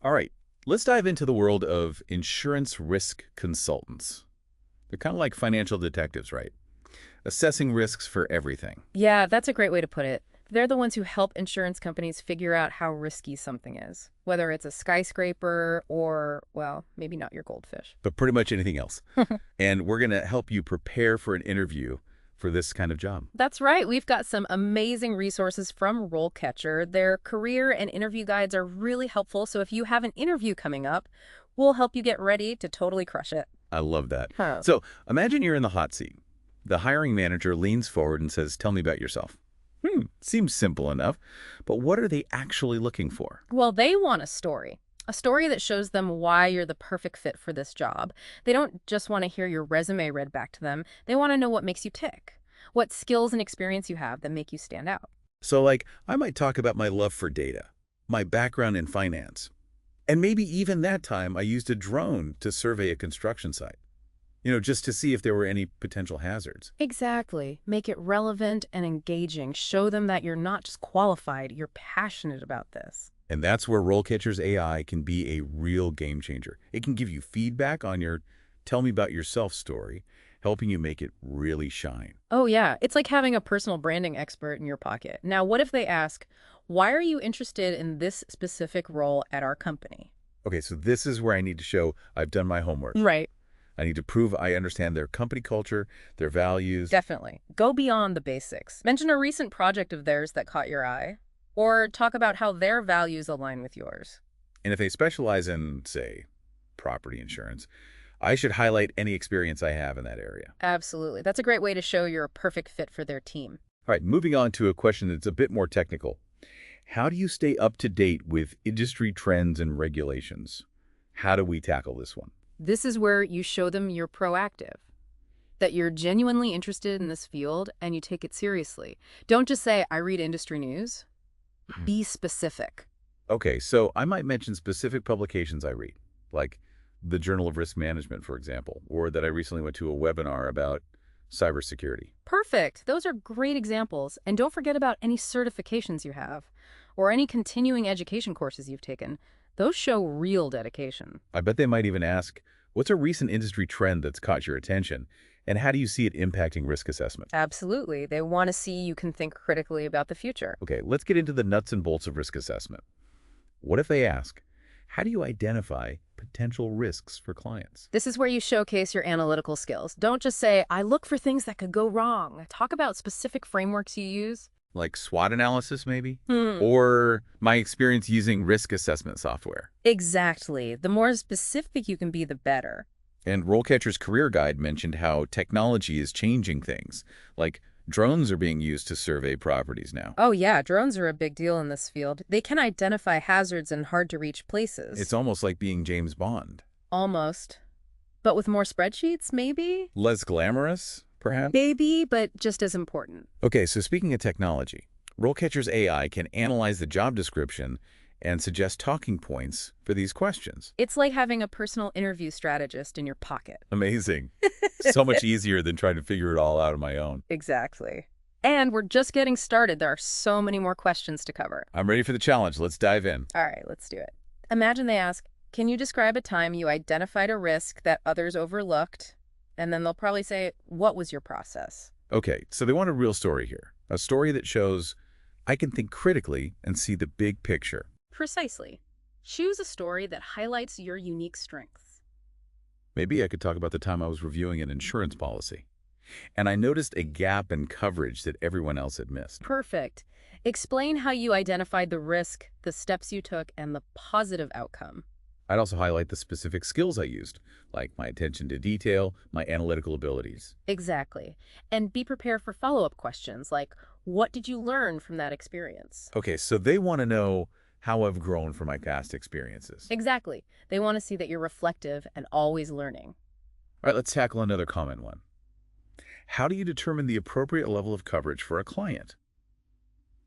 All right, let's dive into the world of insurance risk consultants. They're kind of like financial detectives, right? Assessing risks for everything. Yeah, that's a great way to put it. They're the ones who help insurance companies figure out how risky something is, whether it's a skyscraper or, well, maybe not your goldfish. But pretty much anything else. And we're going to help you prepare for an interview for this kind of job. That's right. We've got some amazing resources from RoleCatcher. Their career and interview guides are really helpful. So if you have an interview coming up, we'll help you get ready to totally crush it. I love that. Huh. So imagine you're in the hot seat. The hiring manager leans forward and says, "Tell me about yourself." Seems simple enough, but what are they actually looking for? Well, they want a story that shows them why you're the perfect fit for this job. They don't just want to hear your resume read back to them. They want to know what makes you tick, what skills and experience you have that make you stand out. So like, I might talk about my love for data, my background in finance, and maybe even that time I used a drone to survey a construction site. Just to see if there were any potential hazards. Exactly. Make it relevant and engaging. Show them that you're not just qualified, you're passionate about this. And that's where RoleCatcher's AI can be a real game changer. It can give you feedback on your tell me about yourself story, helping you make it really shine. Oh, yeah. It's like having a personal branding expert in your pocket. Now, what if they ask, why are you interested in this specific role at our company? Okay, so this is where I need to show I've done my homework. Right. I need to prove I understand their company culture, their values. Definitely. Go beyond the basics. Mention a recent project of theirs that caught your eye, or talk about how their values align with yours. And if they specialize in, say, property insurance, I should highlight any experience I have in that area. Absolutely. That's a great way to show you're a perfect fit for their team. All right, moving on to a question that's a bit more technical. How do you stay up to date with industry trends and regulations? How do we tackle this one? This is where you show them you're proactive, that you're genuinely interested in this field and you take it seriously. Don't just say, I read industry news. Be specific. Okay, so I might mention specific publications I read, like the Journal of Risk Management, for example, or that I recently went to a webinar about cybersecurity. Perfect. Those are great examples. And don't forget about any certifications you have or any continuing education courses you've taken. Those show real dedication. I bet they might even ask, what's a recent industry trend that's caught your attention, and how do you see it impacting risk assessment? Absolutely. They want to see you can think critically about the future. Okay, let's get into the nuts and bolts of risk assessment. What if they ask, how do you identify potential risks for clients? This is where you showcase your analytical skills. Don't just say, I look for things that could go wrong. Talk about specific frameworks you use. Like SWOT analysis, maybe? Or my experience using risk assessment software. Exactly. The more specific you can be, the better. And RoleCatcher's career guide mentioned how technology is changing things, like drones are being used to survey properties now. Oh yeah, drones are a big deal in this field. They can identify hazards in hard-to-reach places. It's almost like being James Bond. Almost. But with more spreadsheets, maybe? Less glamorous, perhaps? Maybe, but just as important. Okay, so speaking of technology, RoleCatcher's AI can analyze the job description and suggest talking points for these questions. It's like having a personal interview strategist in your pocket. Amazing. So much easier than trying to figure it all out on my own. Exactly. And we're just getting started. There are so many more questions to cover. I'm ready for the challenge. Let's dive in. All right, let's do it. Imagine they ask, can you describe a time you identified a risk that others overlooked? And then they'll probably say, what was your process? Okay, so they want a real story here. A story that shows I can think critically and see the big picture. Precisely. Choose a story that highlights your unique strengths. Maybe I could talk about the time I was reviewing an insurance policy, and I noticed a gap in coverage that everyone else had missed. Perfect. Explain how you identified the risk, the steps you took, and the positive outcome. I'd also highlight the specific skills I used, like my attention to detail, my analytical abilities. Exactly. And be prepared for follow-up questions like, what did you learn from that experience? Okay, so they want to know how I've grown from my past experiences. Exactly. They want to see that you're reflective and always learning. All right, let's tackle another common one. How do you determine the appropriate level of coverage for a client?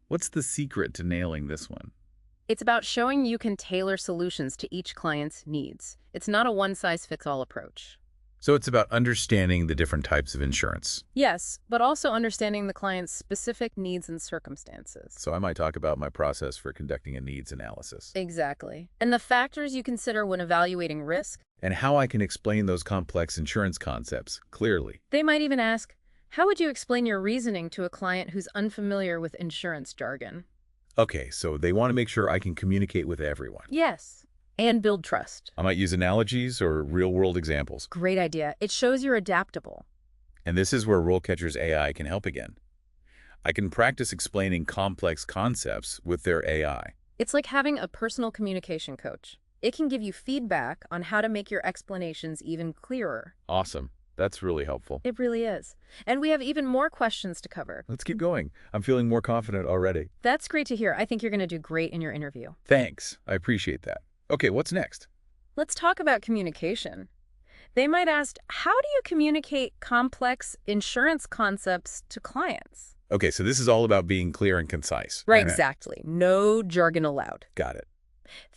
What's the secret to nailing this one? It's about showing you can tailor solutions to each client's needs. It's not a one-size-fits-all approach. So it's about understanding the different types of insurance. Yes, but also understanding the client's specific needs and circumstances. So I might talk about my process for conducting a needs analysis Exactly. And the factors you consider when evaluating risk. and how I can explain those complex insurance concepts clearly. They might even ask, how would you explain your reasoning to a client who's unfamiliar with insurance jargon? Okay, so they want to make sure I can communicate with everyone. Yes. And build trust. I might use analogies or real-world examples. Great idea. It shows you're adaptable. And this is where RoleCatcher's AI can help again. I can practice explaining complex concepts with their AI. It's like having a personal communication coach. It can give you feedback on how to make your explanations even clearer. Awesome. That's really helpful. It really is. And we have even more questions to cover. Let's keep going. I'm feeling more confident already. That's great to hear. I think you're going to do great in your interview. Thanks. I appreciate that. Okay, what's next? Let's talk about communication. They might ask, how do you communicate complex insurance concepts to clients? Okay, so this is all about being clear and concise. Right, exactly. No jargon allowed. Got it.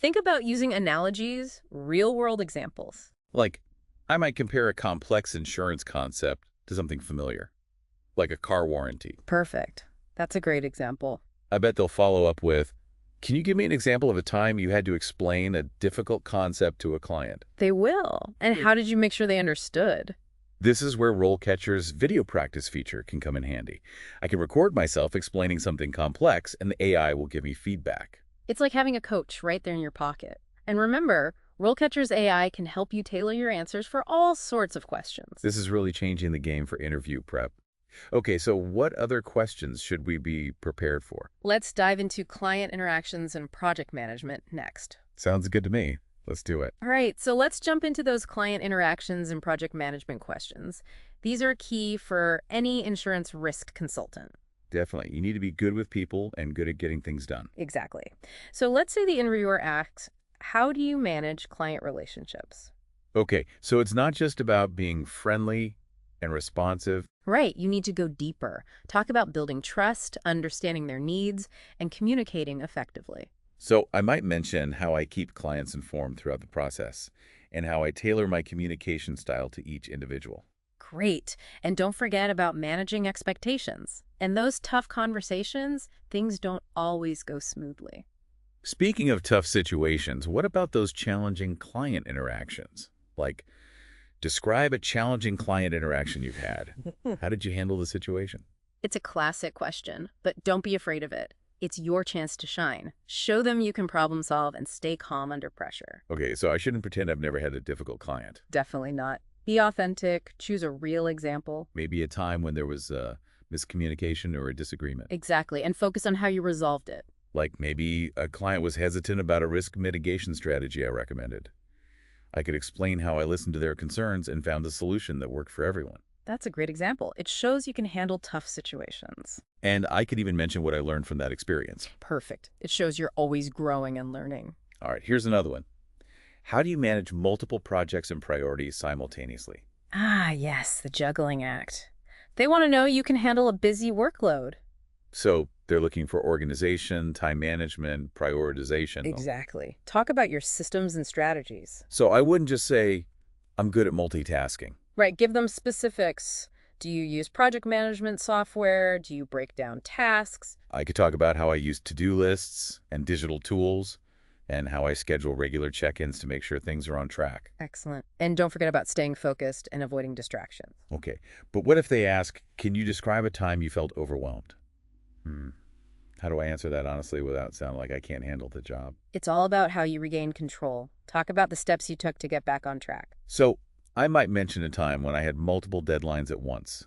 Think about using analogies, real-world examples. Like, I might compare a complex insurance concept to something familiar, like a car warranty. Perfect. That's a great example. I bet they'll follow up with, can you give me an example of a time you had to explain a difficult concept to a client? They will. And how did you make sure they understood? This is where RoleCatcher's video practice feature can come in handy. I can record myself explaining something complex, and the AI will give me feedback. It's like having a coach right there in your pocket. And remember, RoleCatcher's AI can help you tailor your answers for all sorts of questions. This is really changing the game for interview prep. Okay, so what other questions should we be prepared for? Let's dive into client interactions and project management next. Sounds good to me. Let's do it. All right, so let's jump into those client interactions and project management questions. These are key for any insurance risk consultant. Definitely. You need to be good with people and good at getting things done. Exactly. So let's say the interviewer asks, how do you manage client relationships? Okay, so it's not just about being friendly and responsive. Right, you need to go deeper. Talk about building trust, understanding their needs, and communicating effectively. So I might mention how I keep clients informed throughout the process and how I tailor my communication style to each individual. Great. And don't forget about managing expectations. In those tough conversations, things don't always go smoothly. Speaking of tough situations, what about those challenging client interactions? Like, describe a challenging client interaction you've had. How did you handle the situation? It's a classic question, but don't be afraid of it. It's your chance to shine. Show them you can problem solve and stay calm under pressure. Okay, so I shouldn't pretend I've never had a difficult client. Definitely not. Be authentic. Choose a real example. Maybe a time when there was a miscommunication or a disagreement. Exactly. And focus on how you resolved it. Like maybe a client was hesitant about a risk mitigation strategy I recommended. I could explain how I listened to their concerns and found a solution that worked for everyone. That's a great example. It shows you can handle tough situations. And I could even mention what I learned from that experience. Perfect. It shows you're always growing and learning. All right, here's another one. How do you manage multiple projects and priorities simultaneously? Ah, yes, the juggling act. They want to know you can handle a busy workload. So they're looking for organization, time management, prioritization. Exactly. Talk about your systems and strategies. So I wouldn't just say, I'm good at multitasking. Right, give them specifics. Do you use project management software? Do you break down tasks? I could talk about how I use to-do lists and digital tools and how I schedule regular check-ins to make sure things are on track. Excellent. And don't forget about staying focused and avoiding distractions. Okay, but what if they ask, can you describe a time you felt overwhelmed? How do I answer that honestly without sounding like I can't handle the job? It's all about how you regain control. Talk about the steps you took to get back on track. So I might mention a time when I had multiple deadlines at once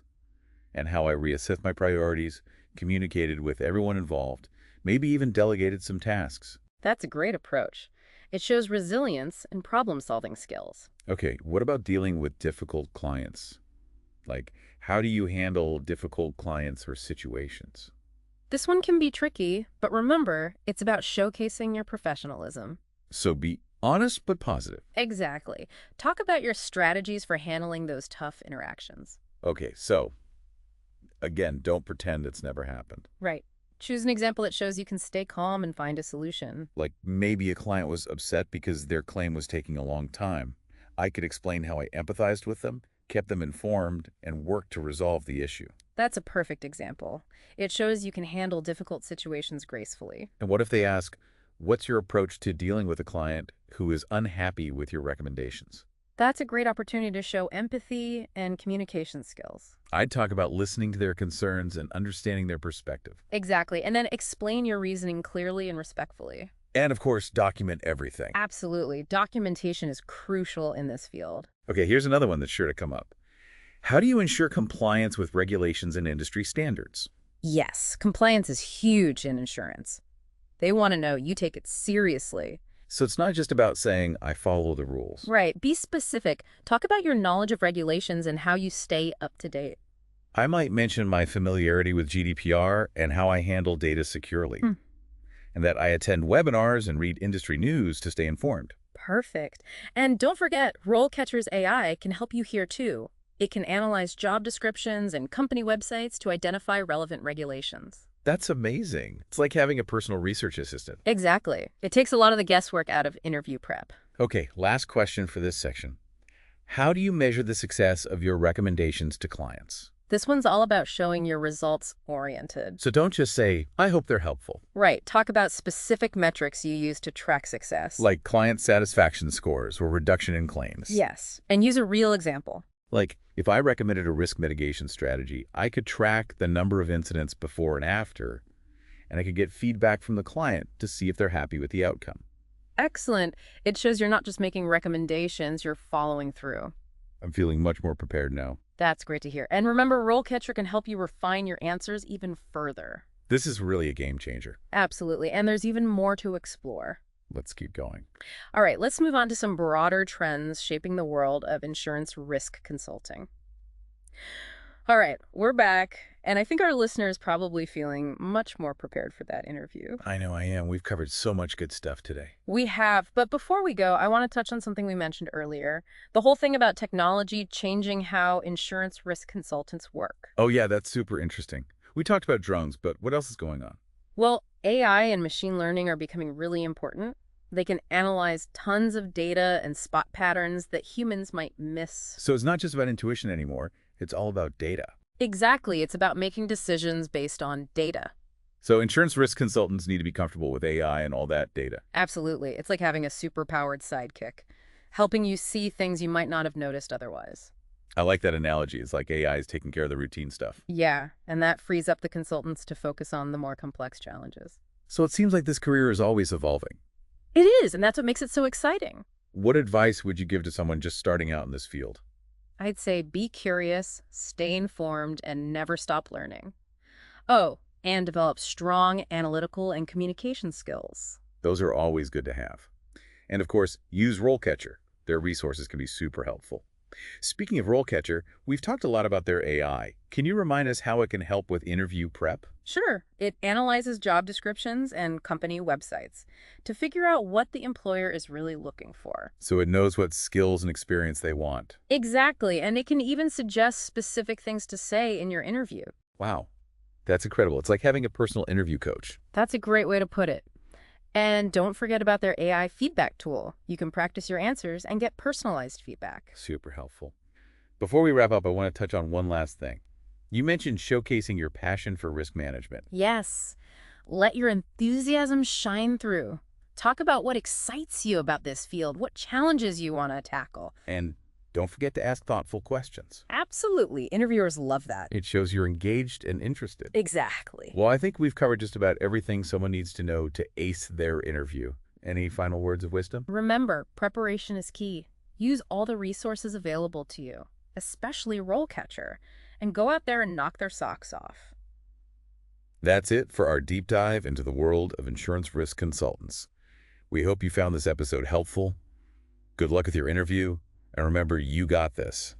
and how I reassessed my priorities, communicated with everyone involved, maybe even delegated some tasks. That's a great approach. It shows resilience and problem-solving skills. Okay, what about dealing with difficult clients? Like, how do you handle difficult clients or situations? This one can be tricky, but remember, it's about showcasing your professionalism. So be honest but positive. Exactly. Talk about your strategies for handling those tough interactions. Okay, so again, don't pretend it's never happened. Right. Choose an example that shows you can stay calm and find a solution. Like maybe a client was upset because their claim was taking a long time. I could explain how I empathized with them, kept them informed, and worked to resolve the issue. That's a perfect example. It shows you can handle difficult situations gracefully. And what if they ask, what's your approach to dealing with a client who is unhappy with your recommendations? That's a great opportunity to show empathy and communication skills. I'd talk about listening to their concerns and understanding their perspective. Exactly. And then explain your reasoning clearly and respectfully. And of course, document everything. Absolutely. Documentation is crucial in this field. Okay, here's another one that's sure to come up. How do you ensure compliance with regulations and industry standards? Yes, compliance is huge in insurance. They want to know you take it seriously. So it's not just about saying, I follow the rules. Right. Be specific. Talk about your knowledge of regulations and how you stay up to date. I might mention my familiarity with GDPR and how I handle data securely, and that I attend webinars and read industry news to stay informed. Perfect. And don't forget, RoleCatcher's AI can help you here too. It can analyze job descriptions and company websites to identify relevant regulations. That's amazing. It's like having a personal research assistant. Exactly. It takes a lot of the guesswork out of interview prep. Okay, last question for this section. How do you measure the success of your recommendations to clients? This one's all about showing you're results-oriented. So don't just say, I hope they're helpful. Right. Talk about specific metrics you use to track success. Like client satisfaction scores or reduction in claims. Yes. And use a real example. Like, if I recommended a risk mitigation strategy, I could track the number of incidents before and after, and I could get feedback from the client to see if they're happy with the outcome. Excellent. It shows you're not just making recommendations, you're following through. I'm feeling much more prepared now. That's great to hear. And remember, RoleCatcher can help you refine your answers even further. This is really a game changer. Absolutely. And there's even more to explore. Let's keep going. All right, let's move on to some broader trends shaping the world of insurance risk consulting. All right, we're back, and I think our listener is probably feeling much more prepared for that interview. I know I am. We've covered so much good stuff today. We have, but before we go, I want to touch on something we mentioned earlier. The whole thing about technology changing how insurance risk consultants work. Oh yeah, that's super interesting. We talked about drones, but what else is going on? Well, AI and machine learning are becoming really important. They can analyze tons of data and spot patterns that humans might miss. So it's not just about intuition anymore. It's all about data. Exactly. It's about making decisions based on data. So insurance risk consultants need to be comfortable with AI and all that data. Absolutely. It's like having a super-powered sidekick, helping you see things you might not have noticed otherwise. I like that analogy. It's like AI is taking care of the routine stuff. Yeah, and that frees up the consultants to focus on the more complex challenges. So it seems like this career is always evolving. It is, and that's what makes it so exciting. What advice would you give to someone just starting out in this field? I'd say be curious, stay informed, and never stop learning. Oh, and develop strong analytical and communication skills. Those are always good to have. And of course, use RoleCatcher. Their resources can be super helpful. Speaking of RoleCatcher, we've talked a lot about their AI. Can you remind us how it can help with interview prep? Sure, it analyzes job descriptions and company websites to figure out what the employer is really looking for. So it knows what skills and experience they want. Exactly, and it can even suggest specific things to say in your interview. Wow, that's incredible. It's like having a personal interview coach. That's a great way to put it. And don't forget about their AI feedback tool. You can practice your answers and get personalized feedback. Super helpful. Before we wrap up, I want to touch on one last thing. You mentioned showcasing your passion for risk management. Yes. Let your enthusiasm shine through. Talk about what excites you about this field, what challenges you want to tackle. And don't forget to ask thoughtful questions. Absolutely. Interviewers love that. It shows you're engaged and interested. Exactly. Well, I think we've covered just about everything someone needs to know to ace their interview. Any final words of wisdom? Remember, preparation is key. Use all the resources available to you, especially RoleCatcher, and go out there and knock their socks off. That's it for our deep dive into the world of insurance risk consultants. We hope you found this episode helpful. Good luck with your interview, and remember, you got this.